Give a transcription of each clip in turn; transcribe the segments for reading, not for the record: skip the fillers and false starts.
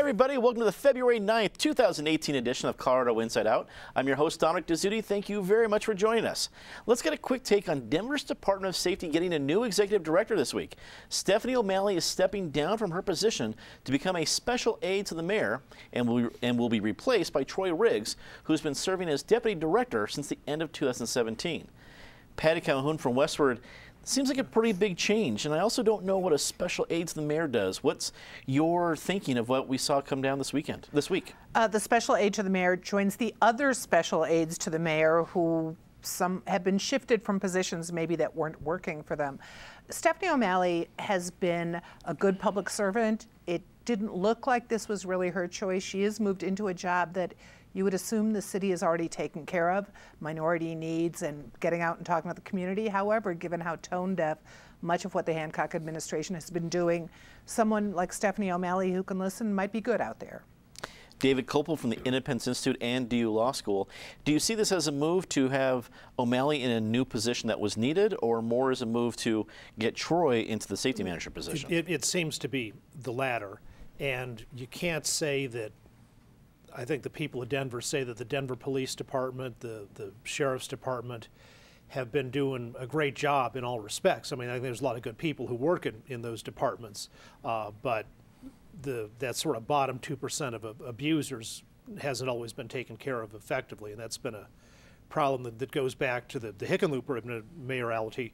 everybody. Welcome to the February 9th, 2018 edition of Colorado Inside Out. I'm your host, Dominic Dezzutti. Thank you very much for joining us. Let's get a quick take on Denver's Department of Safety getting a new executive director this week. Stephanie OMalley is stepping down from her position to become a special aide to the mayor and will be replaced by Troy Riggs, who's been serving as deputy director since the end of 2017. Patty Calhoun from Westward. Seems like a pretty big change, and I also don't know what a special aide to the mayor does. What's your thinking of what we saw come down this week? The special aide to the mayor joins the other special aides to the mayor who some have been shifted from positions maybe that weren't working for them. Stephanie OMalley has been a good public servant. It didn't look like this was really her choice. She has moved into a job that you would assume the city has already taken care of, minority needs and getting out and talking with the community. However, given how tone deaf much of what the Hancock administration has been doing, someone like Stephanie OMalley who can listen might be good out there. David Kopel from the Independence Institute and DU Law School. Do you see this as a move to have OMalley in a new position that was needed, or more as a move to get Troy into the safety manager position? It seems to be the latter, and you can't say that. I think the people of Denver say that the Denver Police Department, the Sheriff's Department have been doing a great job in all respects. I mean, I think there's a lot of good people who work in those departments, but that sort of bottom 2% of abusers hasn't always been taken care of effectively, and that's been a problem that goes back to the Hickenlooper mayoralty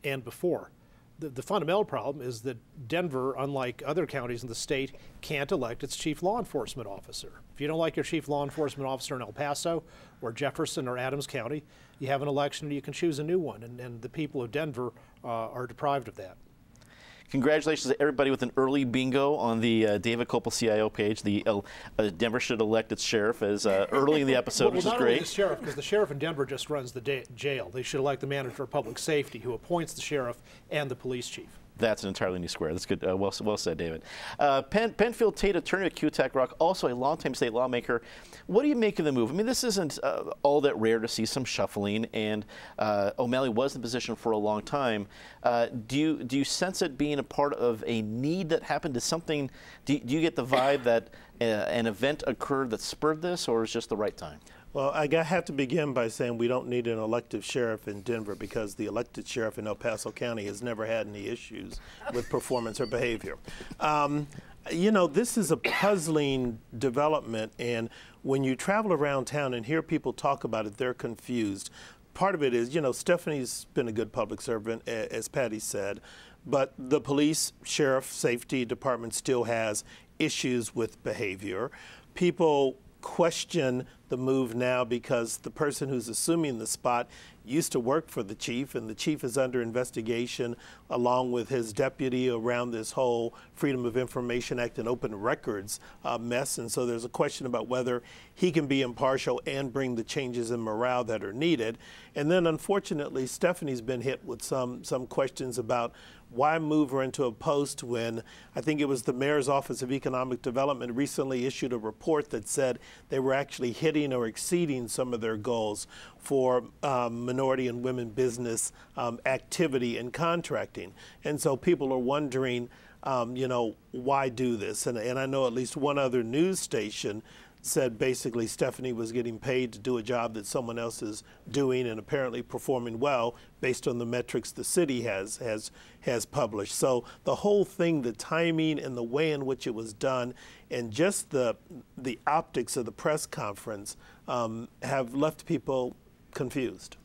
and before. The fundamental problem is that Denver, unlike other counties in the state, can't elect its chief law enforcement officer. If you don't like your chief law enforcement officer in El Paso or Jefferson or Adams County, you have an election and you can choose a new one, and the people of Denver are deprived of that. Congratulations to everybody with an early bingo on the David Kopel CIO page. Denver should elect its sheriff as early in the episode, which is great. Not only the sheriff, because the sheriff in Denver just runs the jail. They should elect the manager of public safety, who appoints the sheriff and the police chief. That's an entirely new square. That's good. Well said, David. Penfield Tate, attorney at QTAC Rock, also a longtime state lawmaker. What do you make of the move? I mean, this isn't all that rare to see some shuffling, and OMalley was in position for a long time. Do you sense it being a part of a need that happened to something? Do you get the vibe that an event occurred that spurred this, or is just the right time? Well, I have to begin by saying we don't need an elected sheriff in Denver, because the elected sheriff in El Paso County has never had any issues with performance or behavior. You know, this is a puzzling development, and when you travel around town and hear people talk about it, they're confused. Part of it is, you know, Stephanie's been a good public servant, as Patty said, but the police, sheriff, safety department still has issues with behavior. People question the move now because the person who's assuming the spot used to work for the chief, and the chief is under investigation along with his deputy around this whole Freedom of Information Act and open records mess. And so there's a question about whether he can be impartial and bring the changes in morale that are needed. And then unfortunately, Stephanie's been hit with some questions about why move her into a post when I think it was the Mayor's Office of Economic Development recently issued a report that said they were actually hitting or exceeding some of their goals for minority and women business activity and contracting. And so people are wondering, you know, why do this? And I know at least one other news station said basically Stephanie was getting paid to do a job that someone else is doing and apparently performing well based on the metrics the city has published. So the whole thing, the timing and the way in which it was done, and just the optics of the press conference have left people confused.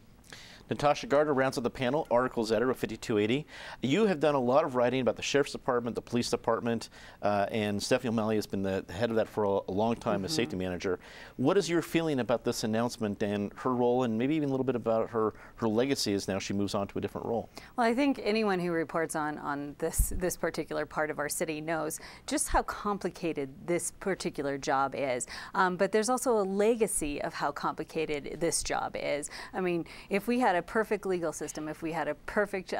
Natasha Gardner rounds out the panel, articles editor of 5280. You have done a lot of writing about the Sheriff's Department, the Police Department, and Stephanie OMalley has been the head of that for a long time as safety manager. What is your feeling about this announcement and her role, and maybe even a little bit about her legacy as now she moves on to a different role? Well, I think anyone who reports on this particular part of our city knows just how complicated this particular job is. But there's also a legacy of how complicated this job is. I mean, if we had a perfect legal system, if we had a perfect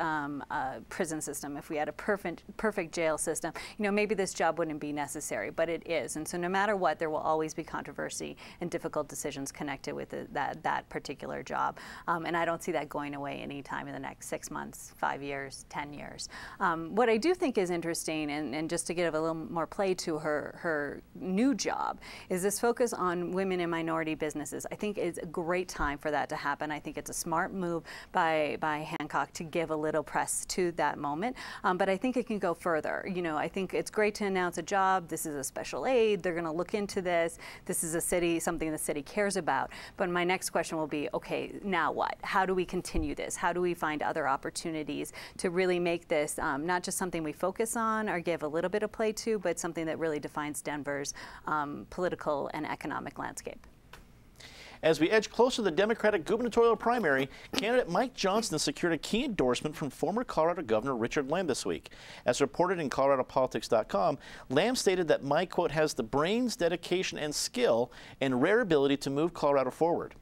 prison system, if we had a perfect jail system, you know, maybe this job wouldn't be necessary, but it is. And so no matter what, there will always be controversy and difficult decisions connected with that particular job. And I don't see that going away anytime in the next 6 months, 5 years, 10 years. What I do think is interesting, and just to give a little more play to her new job, is this focus on women and minority businesses. I think it's a great time for that to happen. I think it's a smart move by Hancock to give a little press to that moment. But I think it can go further. You know, I think it's great to announce a job. This is a special aid. They're going to look into this. This is something the city cares about. But my next question will be, okay, now what? How do we continue this? How do we find other opportunities to really make this not just something we focus on or give a little bit of play to, but something that really defines Denver's political and economic landscape? As we edge closer to the Democratic gubernatorial primary, candidate Mike Johnston secured a key endorsement from former Colorado Governor Richard Lamb this week. As reported in ColoradoPolitics.com, Lamb stated that Mike, quote, has the brains, dedication, and skill and rare ability to move Colorado forward.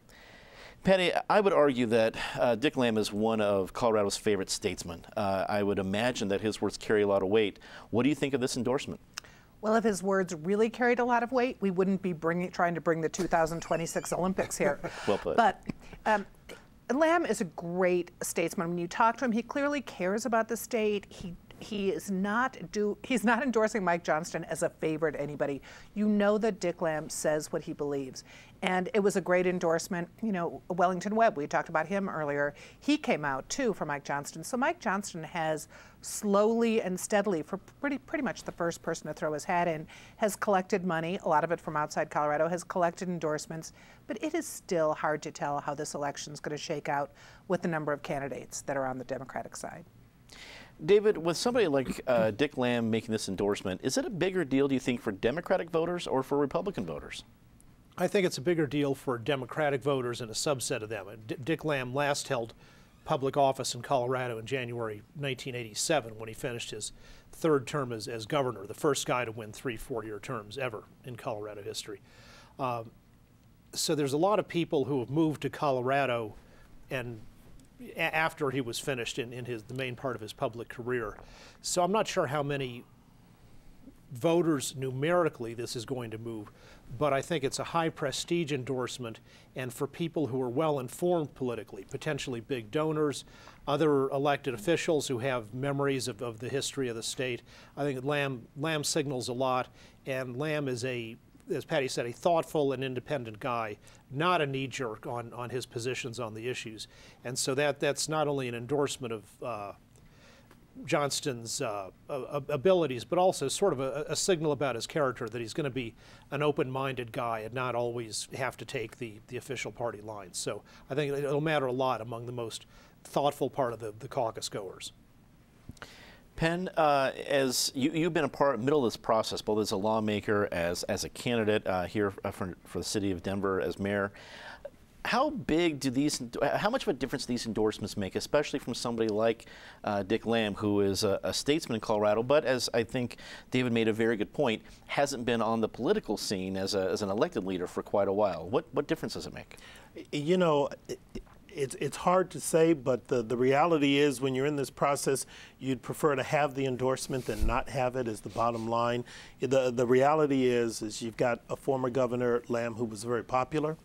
Penny, I would argue that Dick Lamb is one of Colorado's favorite statesmen. I would imagine that his words carry a lot of weight. What do you think of this endorsement? Well, if his words really carried a lot of weight, we wouldn't be trying to bring the 2026 Olympics here. Well put. But Lamb is a great statesman. When you talk to him, he clearly cares about the state. He's not endorsing Mike Johnston as a favor to anybody. You know that Dick Lamb says what he believes. And it was a great endorsement. You know, Wellington Webb, we talked about him earlier. He came out too for Mike Johnston. So Mike Johnston has slowly and steadily, for pretty much the first person to throw his hat in, has collected money, a lot of it from outside Colorado, has collected endorsements. But it is still hard to tell how this election is going to shake out with the number of candidates that are on the Democratic side. David, with somebody like Dick Lamb making this endorsement, is it a bigger deal, do you think, for Democratic voters or for Republican voters? I think it's a bigger deal for Democratic voters and a subset of them. Dick Lamb last held public office in Colorado in January 1987 when he finished his third term as governor, the first guy to win 3 four-year terms ever in Colorado history. So there's a lot of people who have moved to Colorado and after he was finished in the main part of his public career. So I'm not sure how many voters numerically this is going to move, but I think it's a high prestige endorsement, and for people who are well informed politically, potentially big donors, other elected officials who have memories of the history of the state, I think Lamb signals a lot, and Lamb is as Patty said, a thoughtful and independent guy, not a knee-jerk on his positions on the issues. And so that's not only an endorsement of Johnston's abilities, but also sort of a signal about his character, that he's going to be an open-minded guy and not always have to take the official party lines. So I think it'll matter a lot among the most thoughtful part of the caucus goers. Penn, as you've been middle of this process, both as a lawmaker, as a candidate here for the city of Denver as mayor, how much of a difference do these endorsements make, especially from somebody like Dick Lamb, who is a statesman in Colorado, but as I think David made a very good point, hasn't been on the political scene as an elected leader for quite a while? What difference does it make? You know, it's hard to say, but the reality is when you're in this process, you'd prefer to have the endorsement than not have it, is the bottom line. The reality is you've got a former governor, Lamb, who was very popular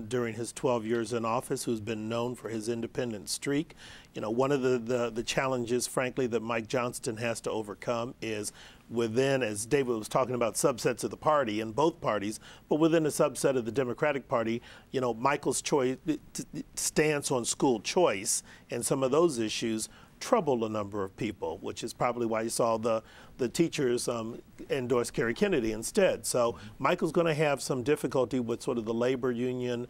during his 12 years in office, who's been known for his independent streak. You know, one of the challenges, frankly, that Mike Johnston has to overcome is within, as David was talking about, subsets of the party in both parties, but within a subset of the Democratic Party, you know, Michael's stance on school choice and some of those issues troubled a number of people, which is probably why you saw the teachers endorse Kerry Kennedy instead. So Michael's going to have some difficulty with sort of the labor union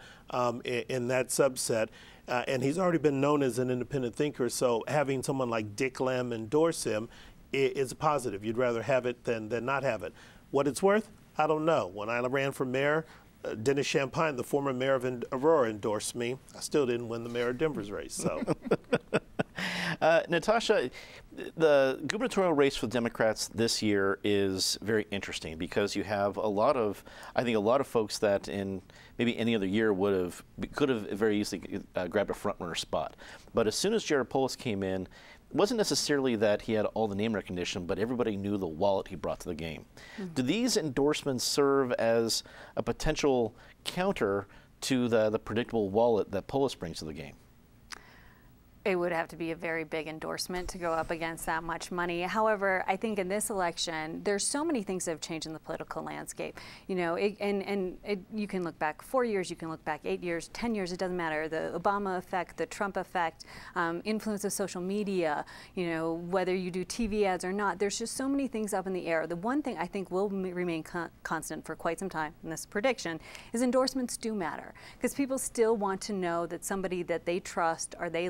in that subset. And he's already been known as an independent thinker, so having someone like Dick Lamb endorse him is a positive. You'd rather have it than not have it. What it's worth, I don't know. When I ran for mayor, Dennis Champagne, the former mayor of Aurora, endorsed me. I still didn't win the mayor of Denver's race. So. Natasha, the gubernatorial race for the Democrats this year is very interesting because you have I think a lot of folks that in maybe any other year could have very easily grabbed a front runner spot. But as soon as Jared Polis came in, it wasn't necessarily that he had all the name recognition, but everybody knew the wallet he brought to the game. Mm-hmm. Do these endorsements serve as a potential counter to the predictable wallet that Polis brings to the game? It would have to be a very big endorsement to go up against that much money. However, I think in this election, there's so many things that have changed in the political landscape. You know, you can look back 4 years, you can look back 8 years, 10 years, it doesn't matter. The Obama effect, the Trump effect, influence of social media, you know, whether you do TV ads or not, there's just so many things up in the air. The one thing I think will remain constant for quite some time in this prediction is endorsements do matter, because people still want to know that somebody that they trust or they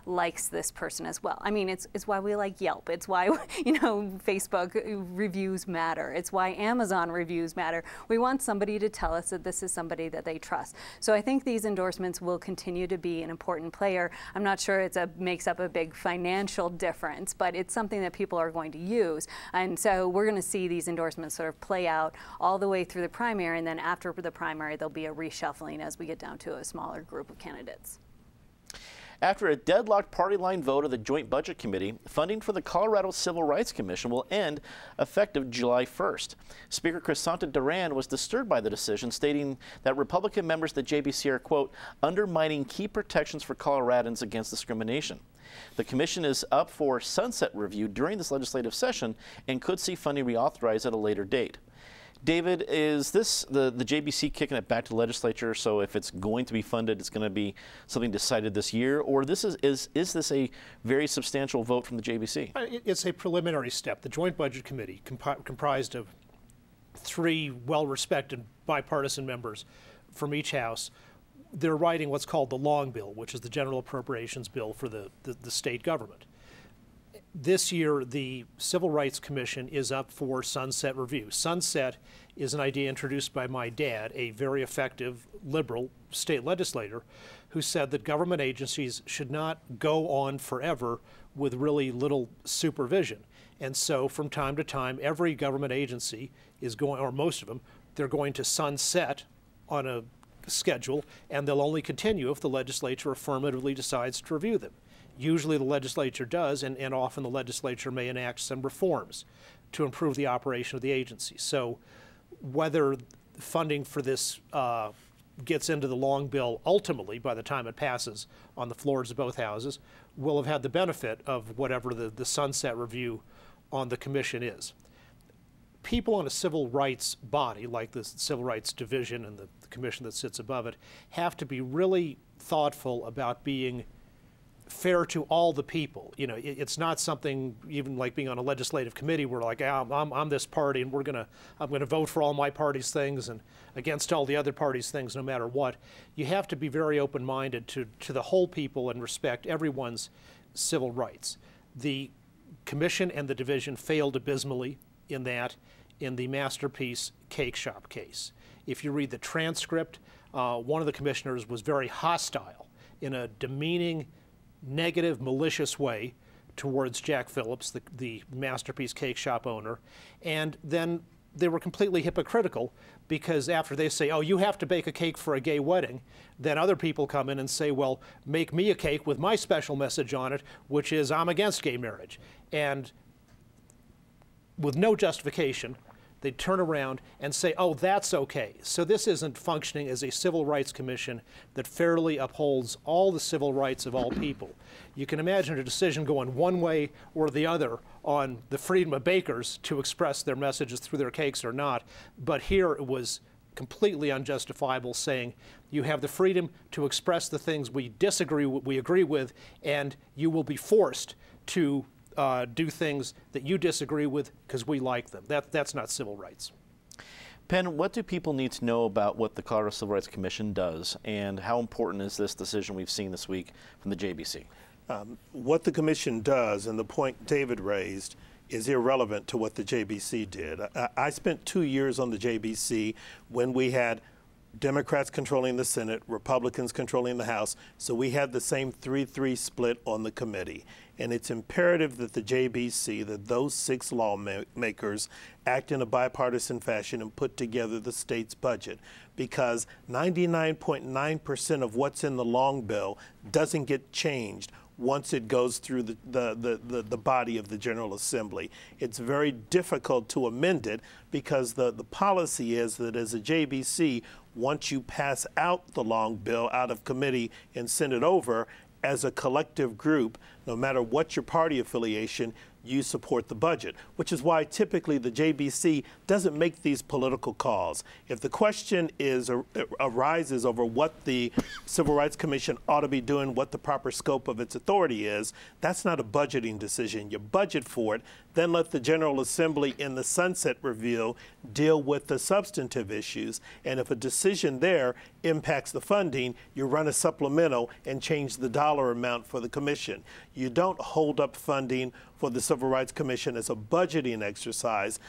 likes this person as well. I mean, it's why we like Yelp. It's why, you know, Facebook reviews matter. It's why Amazon reviews matter. We want somebody to tell us that this is somebody that they trust. So I think these endorsements will continue to be an important player. I'm not sure it makes up a big financial difference, but it's something that people are going to use. And so we're going to see these endorsements sort of play out all the way through the primary, and then after the primary, there'll be a reshuffling as we get down to a smaller group of candidates. After a deadlocked party line vote of the Joint Budget Committee, funding for the Colorado Civil Rights Commission will end effective July 1st. Speaker Crisanta Duran was disturbed by the decision, stating that Republican members of the JBC are, quote, undermining key protections for Coloradans against discrimination. The commission is up for sunset review during this legislative session and could see funding reauthorized at a later date. David, is this the JBC kicking it back to the legislature, so if it's going to be funded, it's going to be something decided this year, or is this a very substantial vote from the JBC? It's a preliminary step. The Joint Budget Committee, comprised of 3 well-respected bipartisan members from each house, they're writing what's called the long bill, which is the general appropriations bill for the state government. This year, the Civil Rights Commission is up for sunset review. Sunset is an idea introduced by my dad, a very effective liberal state legislator, who said that government agencies should not go on forever with really little supervision. And so from time to time, every government agency is going, or most of them, they're going to sunset on a schedule, and they'll only continue if the legislature affirmatively decides to review them. Usually the legislature does, and often the legislature may enact some reforms to improve the operation of the agency. So whether funding for this gets into the long bill ultimately by the time it passes on the floors of both houses will have had the benefit of whatever the sunset review on the commission is. People on a civil rights body, like the Civil Rights Division and the commission that sits above it, have to be really thoughtful about being fair to all the people. You know, it's not something even like being on a legislative committee where like, I'm this party and I'm gonna vote for all my party's things and against all the other party's things no matter what. You have to be very open-minded to the whole people and respect everyone's civil rights. The commission and the division failed abysmally in the Masterpiece Cake Shop case. If you read the transcript, one of the commissioners was very hostile in a demeaning, negative, malicious way towards Jack Phillips, the Masterpiece Cake Shop owner, and then they were completely hypocritical because after they say, oh, you have to bake a cake for a gay wedding, then other people come in and say, well, make me a cake with my special message on it, which is I'm against gay marriage. And with no justification, they turn around and say, oh, that's okay. So this isn't functioning as a civil rights commission that fairly upholds all the civil rights of all people. You can imagine a decision going one way or the other on the freedom of bakers to express their messages through their cakes or not, but here it was completely unjustifiable, saying you have the freedom to express the things we agree with, and you will be forced to do things that you disagree with because we like them. That's not civil rights. Penn, what do people need to know about what the Colorado Civil Rights Commission does, and how important is this decision we've seen this week from the JBC? What the commission does, and the point David raised, is irrelevant to what the JBC did. I spent 2 years on the JBC when we had Democrats controlling the Senate, Republicans controlling the House. So we had the same 3-3 split on the committee. And it's imperative that the JBC, that those 6 lawmakers act in a bipartisan fashion and put together the state's budget, because 99.9% of what's in the long bill doesn't get changed once it goes through the body of the General Assembly. It's very difficult to amend it because the policy is that as a JBC, once you pass out the long bill out of committee and send it over, as a collective group, no matter what your party affiliation, you support the budget, which is why typically the JBC doesn't make these political calls. If the question arises over what the Civil Rights Commission ought to be doing, what the proper scope of its authority is, that's not a budgeting decision. You budget for it, then let the General Assembly in the sunset review deal with the substantive issues. And if a decision there impacts the funding, you run a supplemental and change the dollar amount for the commission. You don't hold up funding for the Civil Rights Commission as a budgeting exercise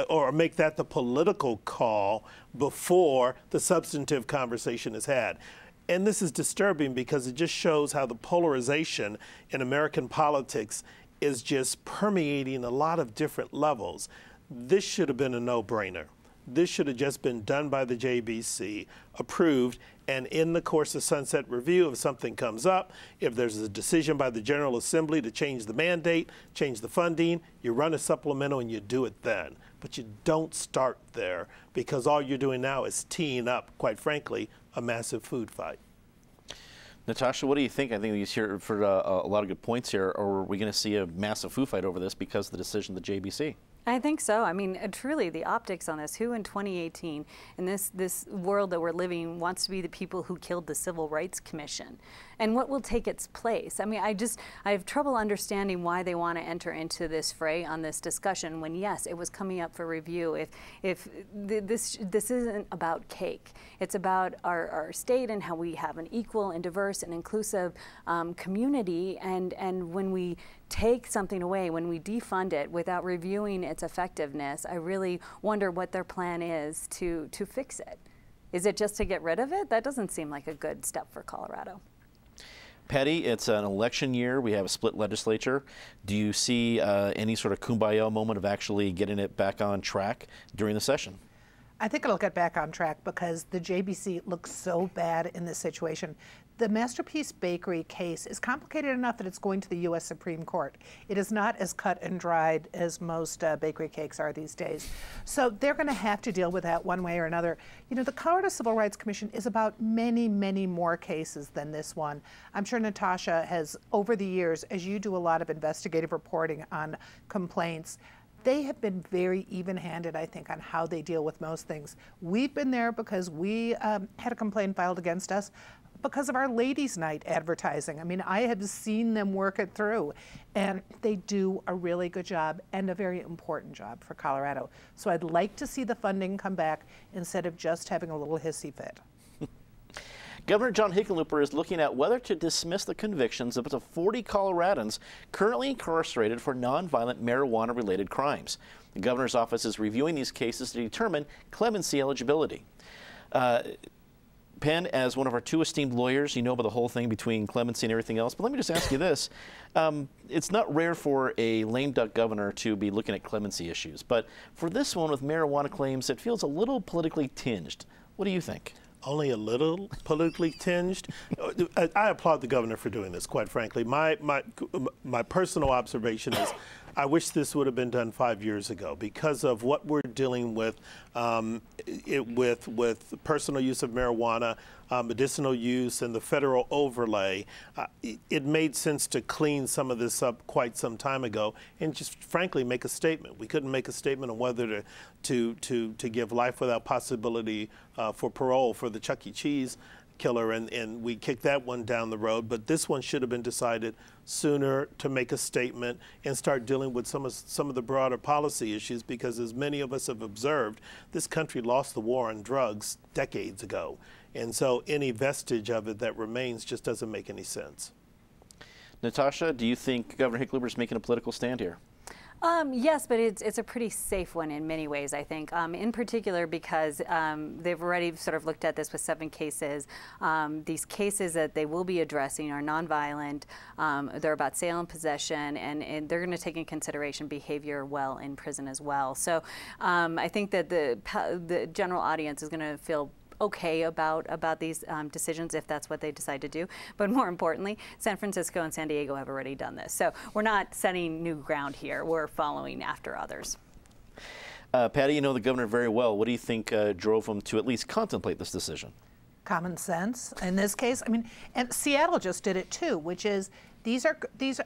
or make that the political call before the substantive conversation is had. And this is disturbing because it just shows how the polarization in American politics is just permeating a lot of different levels. This should have been a no-brainer. This should have just been done by the JBC, approved, and in the course of sunset review, if something comes up, if there's a decision by the General Assembly to change the mandate, change the funding, you run a supplemental and you do it then. But you don't start there because all you're doing now is teeing up, quite frankly, a massive food fight. Natasha, what do you think? I think you heard a lot of good points here. Or are we going to see a massive food fight over this because of the decision of the JBC? I think so. I mean, truly, the optics on this, who in 2018, in this world that we're living, wants to be the people who killed the Civil Rights Commission? And what will take its place? I mean, I have trouble understanding why they want to enter into this fray on this discussion when, yes, it was coming up for review. If this isn't about cake. It's about our state and how we have an equal and diverse and inclusive community. And when we take something away, when we defund it without reviewing its effectiveness, I really wonder what their plan is to fix it. Is it just to get rid of it? That doesn't seem like a good step for Colorado. Patty, it's an election year. We have a split legislature. Do you see any sort of kumbaya moment of actually getting it back on track during the session? I think it'll get back on track because the JBC looks so bad in this situation. The Masterpiece Bakery case is complicated enough that it's going to the U.S. Supreme Court. It is not as cut and dried as most bakery cakes are these days. So they're going to have to deal with that one way or another. You know, the Colorado Civil Rights Commission is about many, many more cases than this one. I'm sure Natasha has, over the years, as you do a lot of investigative reporting on complaints, they have been very even-handed, I think, on how they deal with most things. We've been there because we had a complaint filed against us because of our Ladies' Night advertising. I mean, I have seen them work it through, and they do a really good job and a very important job for Colorado. So I'd like to see the funding come back instead of just having a little hissy fit. Governor Gov Hickenlooper is looking at whether to dismiss the convictions of up to 40 Coloradans currently incarcerated for nonviolent marijuana-related crimes. The governor's office is reviewing these cases to determine clemency eligibility. Penn, as one of our 2 esteemed lawyers, you know about the whole thing between clemency and everything else, but let me just ask you this. It's not rare for a lame duck governor to be looking at clemency issues, but for this one with marijuana claims, it feels a little politically tinged. What do you think? Only a little politically tinged. I applaud the governor for doing this, quite frankly. My personal observation is I wish this would have been done 5 years ago because of what we're dealing with with personal use of marijuana, medicinal use, and the federal overlay. It made sense to clean some of this up quite some time ago and just frankly make a statement. We couldn't make a statement on whether to give life without possibility for parole for the Chuck E. Cheese killer, and we kicked that one down the road. But this one should have been decided sooner to make a statement and start dealing with some of the broader policy issues, because as many of us have observed, this country lost the war on drugs decades ago. And so any vestige of it that remains just doesn't make any sense. Natasha, do you think Governor Hickenlooper is making a political stand here? Yes, but it's a pretty safe one in many ways, I think. In particular because they've already sort of looked at this with 7 cases. These cases that they will be addressing are nonviolent. They're about sale and possession, and they're going to take in consideration behavior while in prison as well. So I think that the general audience is going to feel okay about these decisions if that's what they decide to do. But more importantly, San Francisco and San Diego have already done this. So we're not setting new ground here. We're following after others. Patty, you know the governor very well. What do you think drove him to at least contemplate this decision? Common sense in this case. I mean, and Seattle just did it too, which is these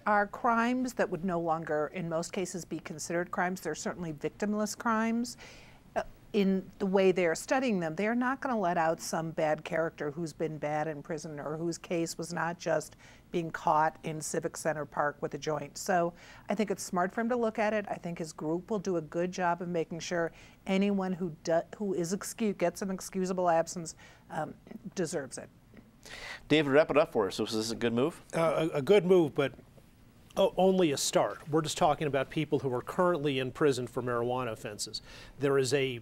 are crimes that would no longer, in most cases, be considered crimes. They're certainly victimless crimes. In the way they're studying them, they're not going to let out some bad character who's been bad in prison or whose case was not just being caught in Civic Center Park with a joint. So I think it's smart for him to look at it. I think his group will do a good job of making sure anyone who gets an excusable absence deserves it. David, wrap it up for us. Was this a good move? A good move, but only a start. We're just talking about people who are currently in prison for marijuana offenses. There is a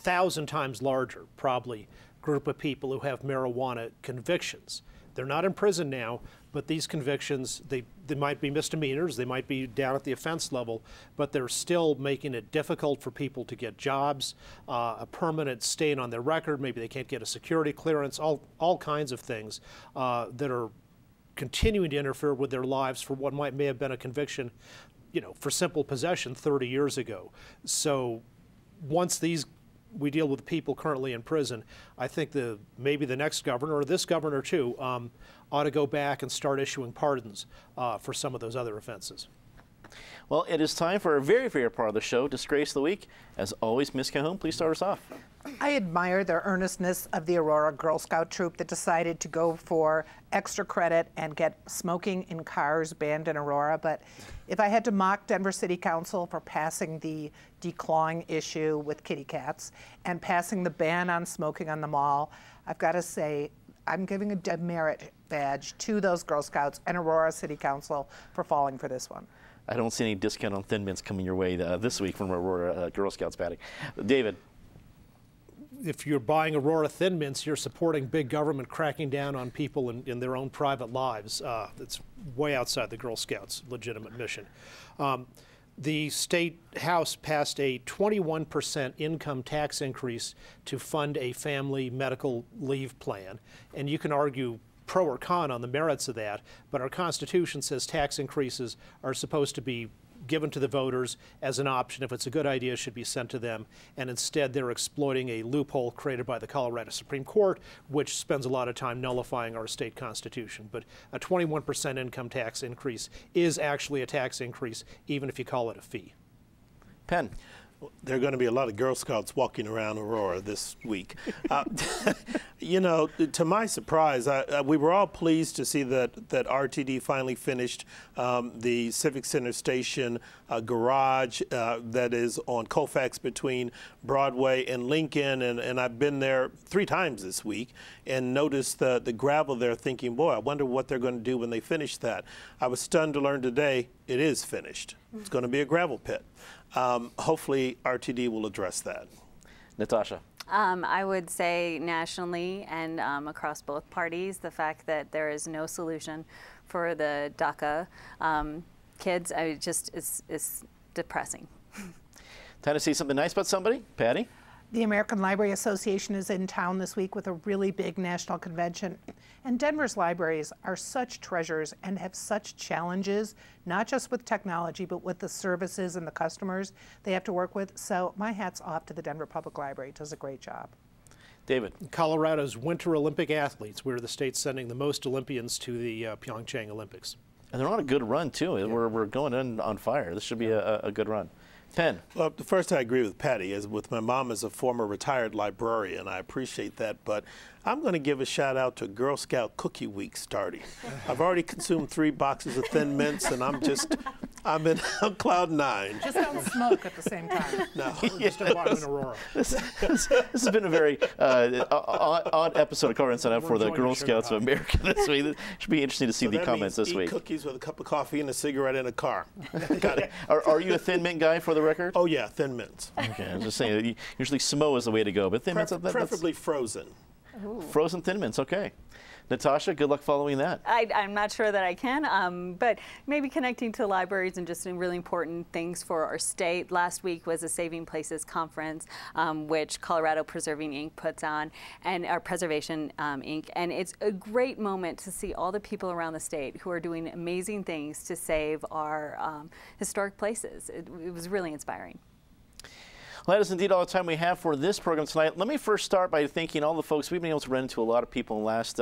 1,000 times larger, probably, group of people who have marijuana convictions. They're not in prison now, but these convictions, they might be misdemeanors, they might be down at the offense level, but they're still making it difficult for people to get jobs, a permanent stain on their record, maybe they can't get a security clearance, all kinds of things that are continuing to interfere with their lives for what may have been a conviction, for simple possession 30 years ago. So once we deal with people currently in prison, I think maybe the next governor, or this governor too, ought to go back and start issuing pardons for some of those other offenses. Well, it is time for our very favorite part of the show, Disgrace of the Week. As always, Ms. Calhoun, please start us off. I admire the earnestness of the Aurora Girl Scout troop that decided to go for extra credit and get smoking in cars banned in Aurora. But if I had to mock Denver City Council for passing the declawing issue with kitty cats and passing the ban on smoking on the mall, I've got to say I'm giving a demerit badge to those Girl Scouts and Aurora City Council for falling for this one. I don't see any discount on Thin Mints coming your way this week from Aurora Girl Scouts, Patty. David. If you're buying Aurora Thin Mints, you're supporting big government cracking down on people in their own private lives. It's way outside the Girl Scouts' legitimate mission. The state house passed a 21% income tax increase to fund a family medical leave plan, and you can argue pro or con on the merits of that, but our Constitution says tax increases are supposed to be given to the voters as an option. If it's a good idea, it should be sent to them, and instead they're exploiting a loophole created by the Colorado Supreme Court, which spends a lot of time nullifying our state constitution. But a 21% income tax increase is actually a tax increase, even if you call it a fee. Penn. There are going to be a lot of Girl Scouts walking around Aurora this week. To my surprise, we were all pleased to see that RTD finally finished the Civic Center Station garage that is on Colfax between Broadway and Lincoln. And I've been there 3 times this week and noticed the gravel there, thinking, boy, I wonder what they're going to do when they finish that. I was stunned to learn today it is finished. It's going to be a gravel pit. Hopefully RTD will address that. Natasha. I would say nationally and across both parties, the fact that there is no solution for the DACA kids, is depressing. Time to see something nice about somebody. Patty? The American Library Association is in town this week with a really big national convention. And Denver's libraries are such treasures and have such challenges, not just with technology, but with the services and the customers they have to work with. So my hat's off to the Denver Public Library. It does a great job. David. Colorado's Winter Olympic athletes. We're the state sending the most Olympians to the Pyeongchang Olympics. And they're on a good run, too. Yeah. We're going in on fire. This should be a good run. Penn. Well, first I agree with Patty. With my mom as a former retired librarian, I appreciate that. But I'm going to give a shout out to Girl Scout Cookie Week starting. I've already consumed 3 boxes of Thin Mints, and I'm just I'm in cloud 9. Just don't smoke at the same time. No, just a bottom in Aurora. This has been a very odd episode of Colorado Inside Out for the enjoying Girl the sugar Scouts of high. America this week. It should be interesting to see the That comments means this eat week. cookies with a cup of coffee and a cigarette in a car. Got it. Are you a Thin Mint guy for the record? Oh yeah, Thin Mints. Okay, I was just saying, usually Smo is the way to go, but Thin Mints, that's Preferably frozen. frozen Thin Mints, okay. Natasha, good luck following that. I'm not sure that I can, but maybe connecting to libraries and just some really important things for our state. Last week was a Saving Places conference, which Colorado Preserving Inc. puts on, and our Preservation Inc. And it's a great moment to see all the people around the state who are doing amazing things to save our historic places. It was really inspiring. Well, that is indeed all the time we have for this program tonight. Let me first start by thanking all the folks. We've been able to run into a lot of people in the last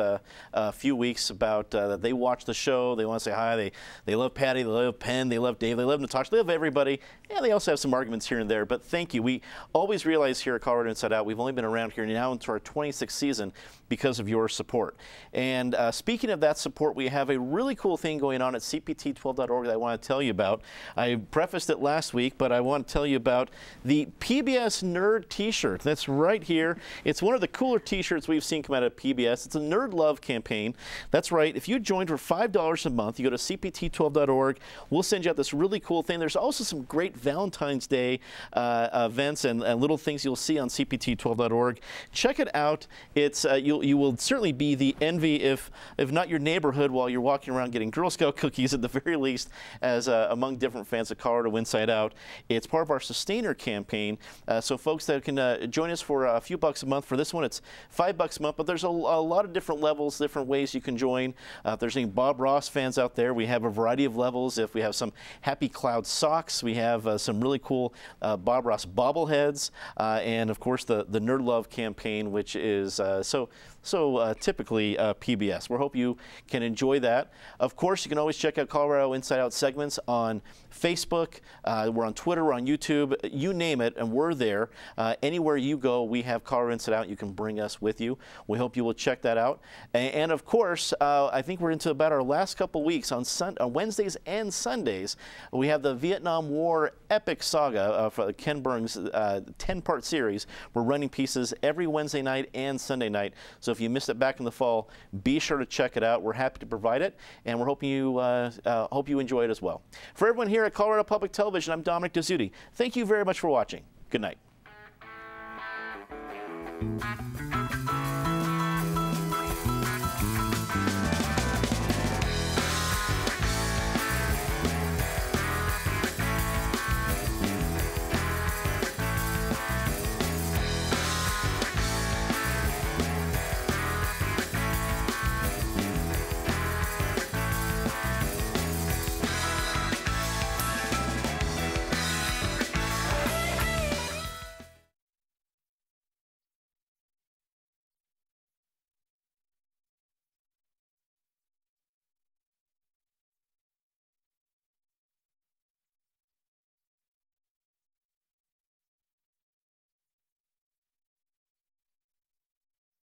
few weeks about that they watch the show. They want to say hi. They love Patty. They love Penn. They love Dave. They love Natasha. They love everybody. And they also have some arguments here and there. But thank you. We always realize here at Colorado Inside Out, we've only been around here now into our 26th season because of your support. And speaking of that support, we have a really cool thing going on at cpt12.org that I want to tell you about. I prefaced it last week, but I want to tell you about the PBS Nerd T-shirt. That's right here. It's one of the cooler T-shirts we've seen come out of PBS. It's a Nerd Love campaign. That's right. If you join for $5 a month, you go to cpt12.org. We'll send you out this really cool thing. There's also some great Valentine's Day events and little things you'll see on cpt12.org. Check it out. It's you will certainly be the envy, if not your neighborhood, while you're walking around getting Girl Scout cookies at the very least, as among different fans of Colorado Inside Out. It's part of our Sustainer campaign. So folks that can join us for a few bucks a month. For this one, it's $5 a month, but there's a lot of different levels, different ways you can join. If there's any Bob Ross fans out there, we have a variety of levels. If we have some Happy Cloud socks, we have some really cool Bob Ross bobbleheads, and of course the Nerd Love campaign, which is so typically PBS. We hope you can enjoy that. Of course, you can always check out Colorado Inside Out segments on Facebook. We're on Twitter, we're on YouTube, you name it, and we're there. Anywhere you go, we have Colorado Inside Out. You can bring us with you. We hope you will check that out. And of course, I think we're into about our last couple weeks on Wednesdays and Sundays. We have the Vietnam War epic saga for Ken Burns' 10-part series. We're running pieces every Wednesday night and Sunday night. So if you missed it back in the fall, be sure to check it out. We're happy to provide it, and we're hoping you hope you enjoy it as well. For everyone here at Colorado Public Television, I'm Dominic Dezzutti. Thank you very much for watching. Good night.